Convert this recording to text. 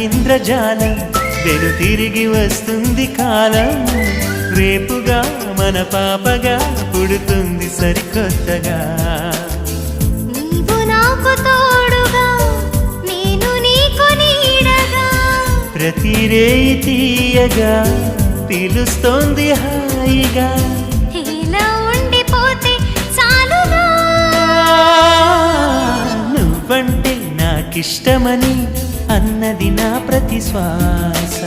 ఇంద్రజాలం వెను తిరిగి వస్తుంది కాలం రేపుగా మన పాపగా పుడుతుంది సరికొత్తగా నీవు నాకు తోడుగా నేను నీకు నీడగా ప్రతి రేయి తీయగా పిలుస్తోంది హాయిగా ఇలా ఉండిపోతే చాలుగా నువ్వంటే నాకిష్టమని అన్నది నా ప్రతి శ్వాస